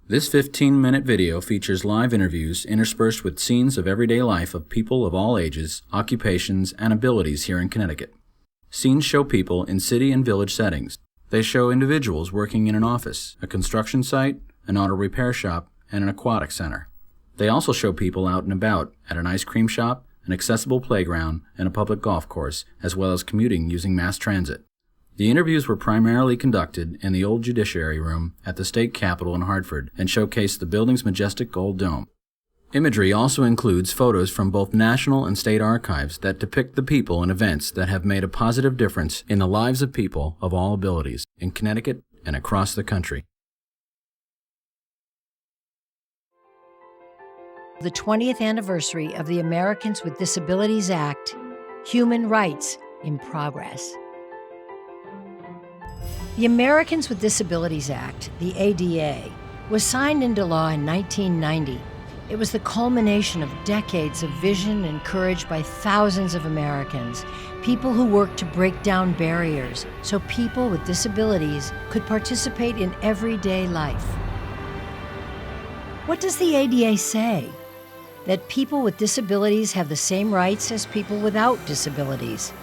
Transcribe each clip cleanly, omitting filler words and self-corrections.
This 15-minute video features live interviews interspersed with scenes of everyday life of people of all ages, occupations, and abilities here in Connecticut. Scenes show people in city and village settings. They show individuals working in an office, a construction site, an auto repair shop, and an aquatic center. They also show people out and about at an ice cream shop, an accessible playground, and a public golf course, as well as commuting using mass transit. The interviews were primarily conducted in the old Judiciary Room at the state capitol in Hartford and showcased the building's majestic gold dome. Imagery also includes photos from both national and state archives that depict the people and events that have made a positive difference in the lives of people of all abilities in Connecticut and across the country. The 20th anniversary of the Americans with Disabilities Act, Human Rights in Progress. The Americans with Disabilities Act, the ADA, was signed into law in 1990. It was the culmination of decades of vision encouraged by thousands of Americans, people who worked to break down barriers so people with disabilities could participate in everyday life. What does the ADA say? That people with disabilities have the same rights as people without disabilities.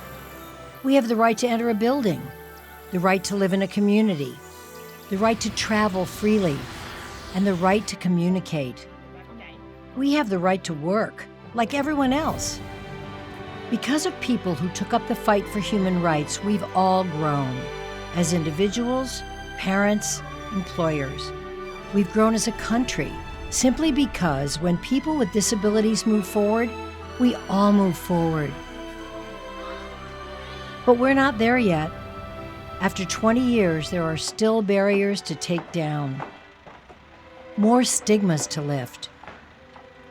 We have the right to enter a building, the right to live in a community, the right to travel freely, and the right to communicate. We have the right to work, like everyone else. Because of people who took up the fight for human rights, we've all grown. As individuals, parents, employers. We've grown as a country, simply because when people with disabilities move forward, we all move forward. But we're not there yet. After 20 years, there are still barriers to take down, more stigmas to lift,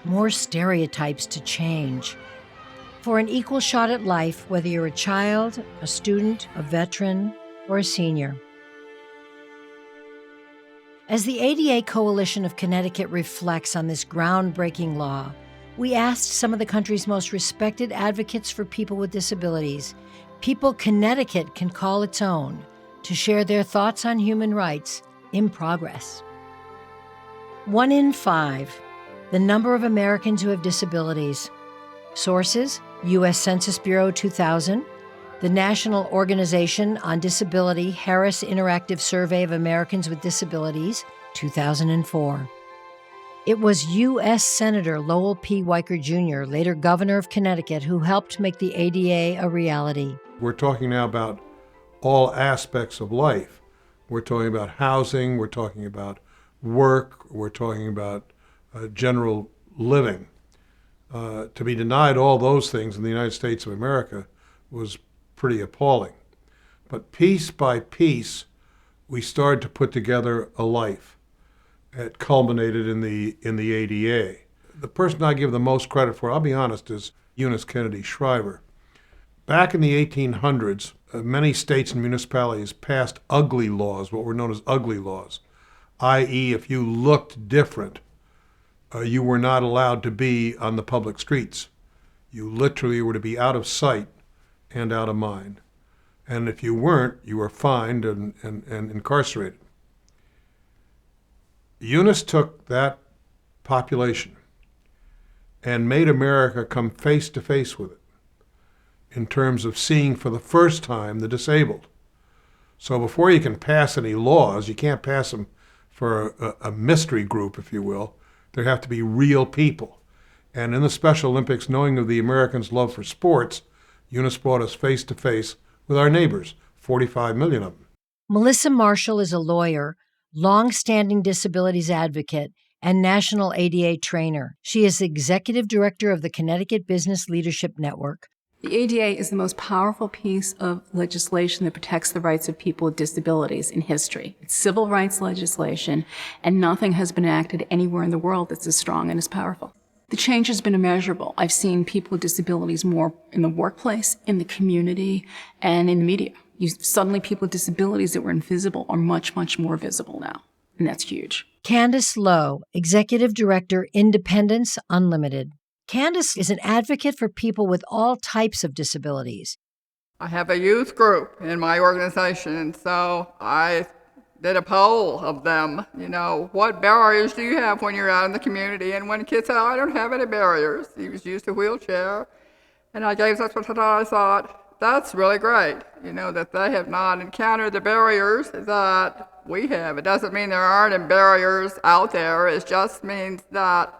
more stereotypes to change. For an equal shot at life, whether you're a child, a student, a veteran, or a senior. As the ADA Coalition of Connecticut reflects on this groundbreaking law, we asked some of the country's most respected advocates for people with disabilities, people Connecticut can call its own, to share their thoughts on human rights in progress. 1 in 5, the number of Americans who have disabilities. Sources, U.S. Census Bureau 2000, the National Organization on Disability Harris Interactive Survey of Americans with Disabilities, 2004. It was U.S. Senator Lowell P. Weicker Jr., later governor of Connecticut, who helped make the ADA a reality. We're talking now about all aspects of life. We're talking about housing, we're talking about work, we're talking about general living. To be denied all those things in the United States of America was pretty appalling. But piece by piece, we started to put together a life. It culminated in the ADA. The person I give the most credit for, I'll be honest, is Eunice Kennedy Shriver. Back in the 1800s, many states and municipalities passed ugly laws, what were known as ugly laws, i.e. if you looked different, you were not allowed to be on the public streets. You literally were to be out of sight and out of mind. And if you weren't, you were fined and incarcerated. Eunice took that population and made America come face to face with it in terms of seeing for the first time the disabled. So before you can pass any laws, you can't pass them for a mystery group, if you will. There have to be real people. And in the Special Olympics, knowing of the Americans' love for sports, Eunice brought us face to face with our neighbors, 45 million of them. Melissa Marshall is a lawyer, long-standing disabilities advocate, and national ADA trainer. She is the executive director of the Connecticut Business Leadership Network. The ADA is the most powerful piece of legislation that protects the rights of people with disabilities in history. It's civil rights legislation, and nothing has been enacted anywhere in the world that's as strong and as powerful. The change has been immeasurable. I've seen people with disabilities more in the workplace, in the community, and in the media. Suddenly people with disabilities that were invisible are much, much more visible now, and that's huge. Candace Lowe, Executive Director, Independence Unlimited. Candace is an advocate for people with all types of disabilities. I have a youth group in my organization, so I did a poll of them, what barriers do you have when you're out in the community? And when the kid said, I don't have any barriers, he was used to a wheelchair. And I gave that to I thought, that's really great, that they have not encountered the barriers that we have. It doesn't mean there aren't any barriers out there. It just means that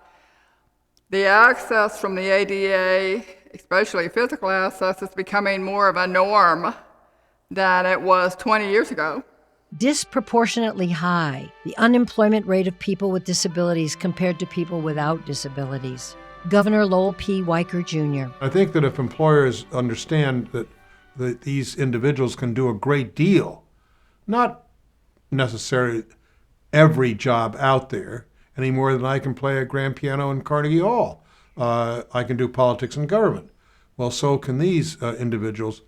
the access from the ADA, especially physical access, is becoming more of a norm than it was 20 years ago. Disproportionately high, the unemployment rate of people with disabilities compared to people without disabilities. Governor Lowell P. Weicker Jr. I think that if employers understand that these individuals can do a great deal, not necessarily every job out there, any more than I can play a grand piano in Carnegie Hall. I can do politics and government. Well, so can these individuals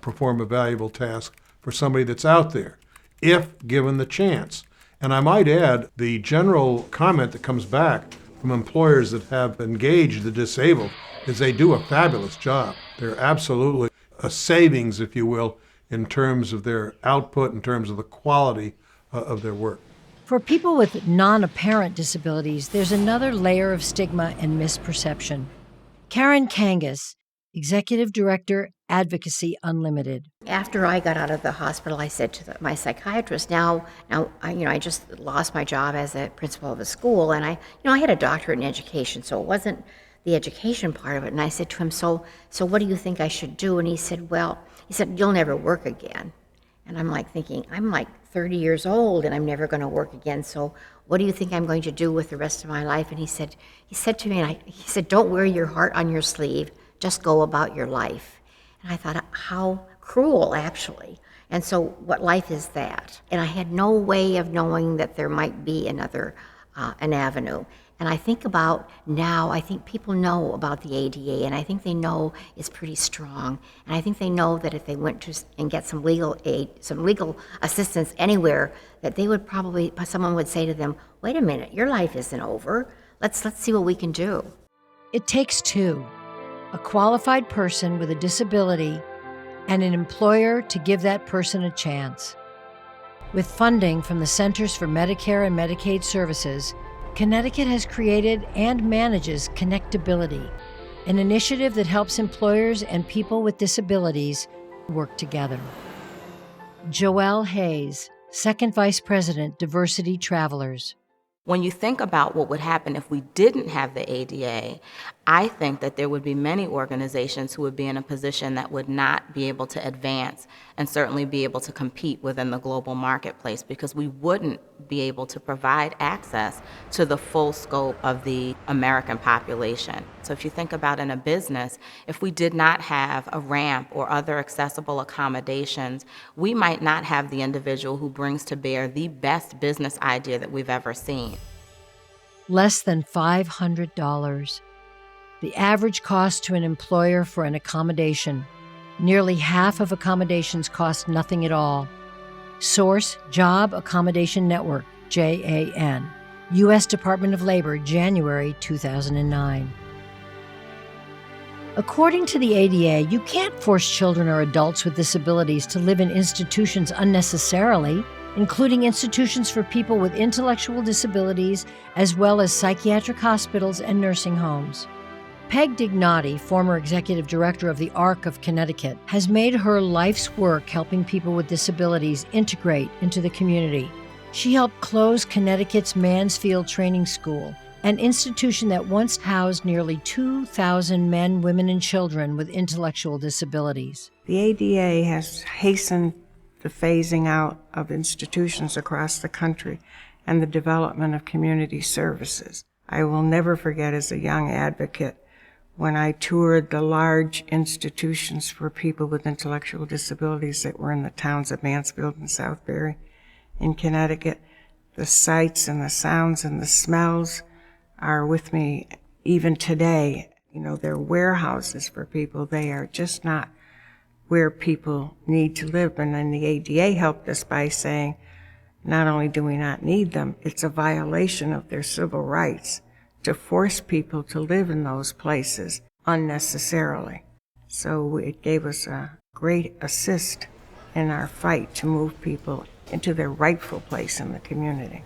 perform a valuable task for somebody that's out there, if given the chance. And I might add, the general comment that comes back from employers that have engaged the disabled is they do a fabulous job. They're absolutely a savings, if you will, in terms of their output, in terms of the quality of their work. For people with non-apparent disabilities, there's another layer of stigma and misperception. Karen Kangas, Executive Director, Advocacy Unlimited. After I got out of the hospital, I said to my psychiatrist, I just lost my job as a principal of a school, and I had a doctorate in education, so it wasn't the education part of it. And I said to him, so what do you think I should do? And he said, you'll never work again. And I'm like thinking, I'm like 30 years old and I'm never going to work again. So what do you think I'm going to do with the rest of my life? And he said to me, he said, don't wear your heart on your sleeve. Just go about your life. And I thought, how cruel, actually. And so what life is that? And I had no way of knowing that there might be another, an avenue. And I think about now, I think people know about the ADA, and I think they know it's pretty strong. And I think they know that if they went to and get some legal aid, some legal assistance anywhere, that they would probably, someone would say to them, wait a minute, your life isn't over. Let's see what we can do. It takes two, a qualified person with a disability and an employer to give that person a chance. With funding from the Centers for Medicare and Medicaid Services, Connecticut has created and manages Connectability, an initiative that helps employers and people with disabilities work together. Joelle Hayes, Second Vice President, Diversity Travelers. When you think about what would happen if we didn't have the ADA, I think that there would be many organizations who would be in a position that would not be able to advance and certainly be able to compete within the global marketplace, because we wouldn't be able to provide access to the full scope of the American population. So if you think about in a business, if we did not have a ramp or other accessible accommodations, we might not have the individual who brings to bear the best business idea that we've ever seen. Less than $500. The average cost to an employer for an accommodation. Nearly half of accommodations cost nothing at all. Source, Job Accommodation Network, JAN. U.S. Department of Labor, January 2009. According to the ADA, you can't force children or adults with disabilities to live in institutions unnecessarily, including institutions for people with intellectual disabilities, as well as psychiatric hospitals and nursing homes. Peg Dignotti, former executive director of the ARC of Connecticut, has made her life's work helping people with disabilities integrate into the community. She helped close Connecticut's Mansfield Training School, an institution that once housed nearly 2,000 men, women, and children with intellectual disabilities. The ADA has hastened the phasing out of institutions across the country and the development of community services. I will never forget, as a young advocate, when I toured the large institutions for people with intellectual disabilities that were in the towns of Mansfield and Southbury in Connecticut. The sights and the sounds and the smells are with me even today. They're warehouses for people. They are just not where people need to live. And then the ADA helped us by saying, not only do we not need them, it's a violation of their civil rights to force people to live in those places unnecessarily. So it gave us a great assist in our fight to move people into their rightful place in the community.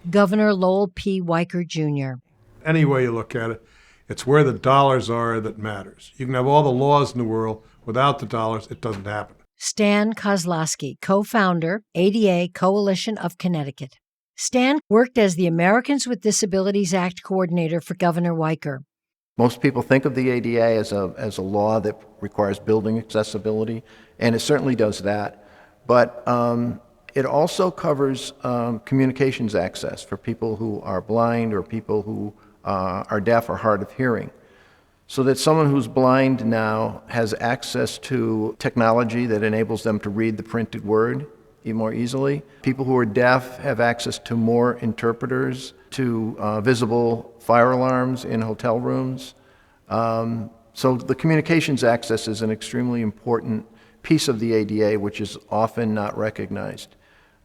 Governor Lowell P. Weicker, Jr. Any way you look at it, it's where the dollars are that matters. You can have all the laws in the world. Without the dollars, it doesn't happen. Stan Kozlowski, co-founder, ADA Coalition of Connecticut. Stan worked as the Americans with Disabilities Act coordinator for Governor Weicker. Most people think of the ADA as a law that requires building accessibility, and it certainly does that. But it also covers communications access for people who are blind or people who are deaf or hard of hearing. So that someone who's blind now has access to technology that enables them to read the printed word more easily. People who are deaf have access to more interpreters, to visible fire alarms in hotel rooms. So the communications access is an extremely important piece of the ADA, which is often not recognized.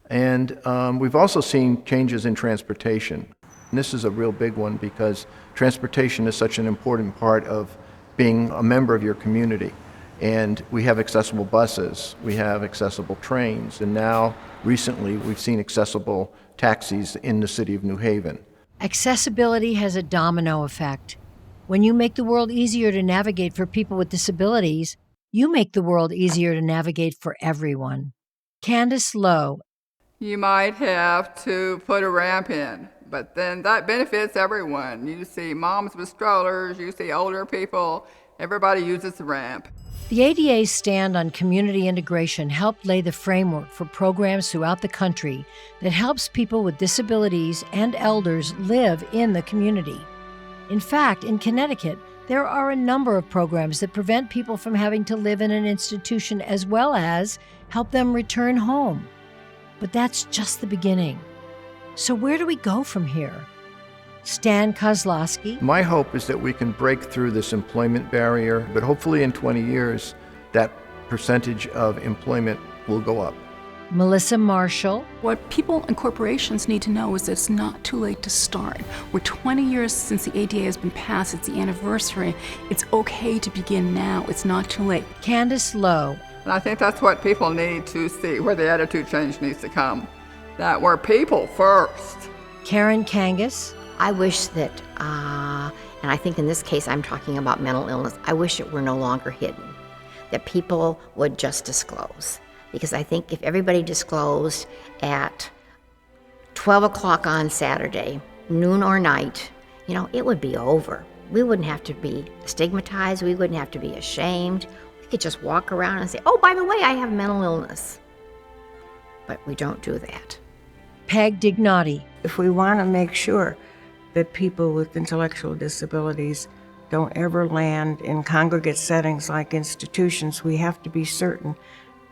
And we've also seen changes in transportation. And this is a real big one because transportation is such an important part of being a member of your community. And we have accessible buses, we have accessible trains, and now recently we've seen accessible taxis in the city of New Haven. Accessibility has a domino effect. When you make the world easier to navigate for people with disabilities, you make the world easier to navigate for everyone. Candace Lowe. You might have to put a ramp in, but then that benefits everyone. You see moms with strollers, you see older people, everybody uses the ramp. The ADA's stand on community integration helped lay the framework for programs throughout the country that helps people with disabilities and elders live in the community. In fact, in Connecticut, there are a number of programs that prevent people from having to live in an institution as well as help them return home. But that's just the beginning. So where do we go from here? Stan Kozlowski. My hope is that we can break through this employment barrier, but hopefully in 20 years, that percentage of employment will go up. Melissa Marshall. What people and corporations need to know is that it's not too late to start. We're 20 years since the ADA has been passed. It's the anniversary. It's okay to begin now. It's not too late. Candace Lowe. And I think that's what people need to see, where the attitude change needs to come. That we're people first. Karen Kangas. I wish that, and I think in this case I'm talking about mental illness, I wish it were no longer hidden, that people would just disclose. Because I think if everybody disclosed at 12 o'clock on Saturday, noon or night, it would be over. We wouldn't have to be stigmatized, we wouldn't have to be ashamed. We could just walk around and say, oh, by the way, I have mental illness. But we don't do that. Peg Dignati. If we want to make sure that people with intellectual disabilities don't ever land in congregate settings like institutions, we have to be certain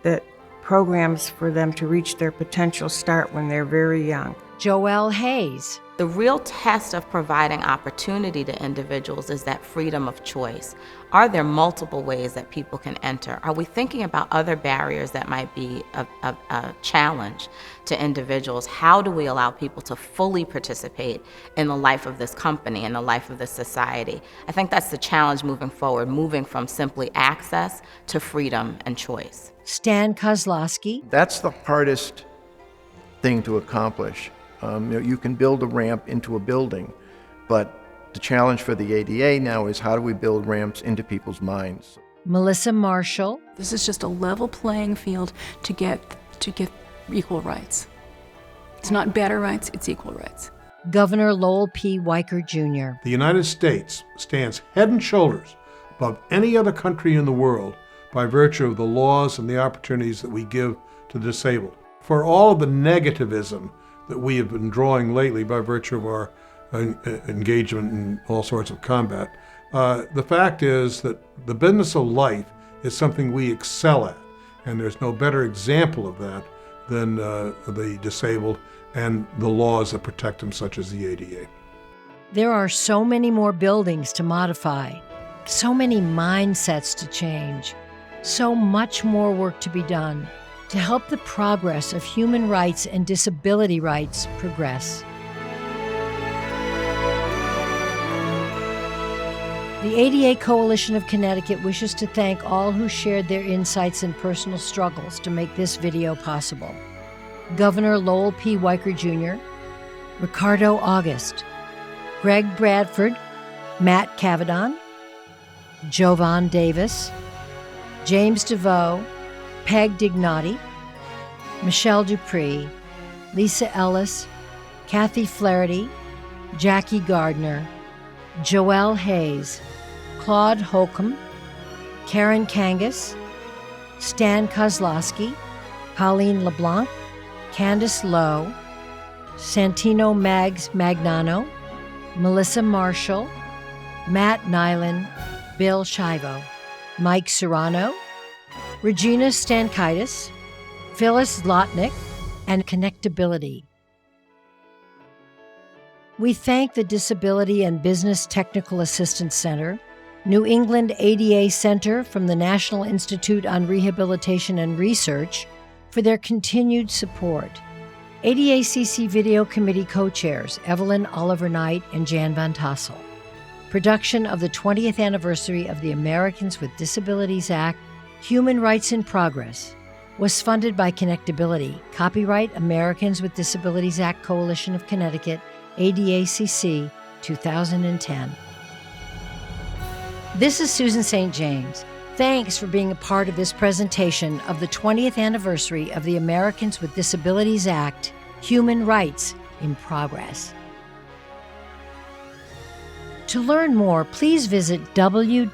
that programs for them to reach their potential start when they're very young. Joelle Hayes. The real test of providing opportunity to individuals is that freedom of choice. Are there multiple ways that people can enter? Are we thinking about other barriers that might be a challenge to individuals? How do we allow people to fully participate in the life of this company and the life of this society? I think that's the challenge moving forward, moving from simply access to freedom and choice. Stan Kozlowski. That's the hardest thing to accomplish. You can build a ramp into a building, but the challenge for the ADA now is how do we build ramps into people's minds? Melissa Marshall. This is just a level playing field to get equal rights. It's not better rights, it's equal rights. Governor Lowell P. Weicker, Jr. The United States stands head and shoulders above any other country in the world by virtue of the laws and the opportunities that we give to the disabled. For all of the negativism that we have been drawing lately by virtue of our engagement in all sorts of combat, the fact is that the business of life is something we excel at, and there's no better example of that than the disabled and the laws that protect them, such as the ADA. There are so many more buildings to modify, so many mindsets to change, so much more work to be done to help the progress of human rights and disability rights progress. The ADA Coalition of Connecticut wishes to thank all who shared their insights and personal struggles to make this video possible. Governor Lowell P. Weicker Jr., Ricardo August, Greg Bradford, Matt Cavadon, Jovan Davis, James DeVoe, Peg Dignati, Michelle Dupree, Lisa Ellis, Kathy Flaherty, Jackie Gardner, Joelle Hayes, Claude Holcomb, Karen Kangas, Stan Kozlowski, Colleen LeBlanc, Candace Lowe, Santino Mags Magnano, Melissa Marshall, Matt Nyland, Bill Shivo, Mike Serrano, Regina Stankaitis, Phyllis Lotnick, and Connectability. We thank the Disability and Business Technical Assistance Center, New England ADA Center from the National Institute on Rehabilitation and Research for their continued support. ADACC Video Committee co-chairs Evelyn Oliver Knight and Jan Van Tassel. Production of the 20th anniversary of the Americans with Disabilities Act, Human Rights in Progress, was funded by Connectability, copyright Americans with Disabilities Act Coalition of Connecticut, ADACC, 2010. This is Susan St. James. Thanks for being a part of this presentation of the 20th anniversary of the Americans with Disabilities Act, Human Rights in Progress. To learn more, please visit www.adacc.net.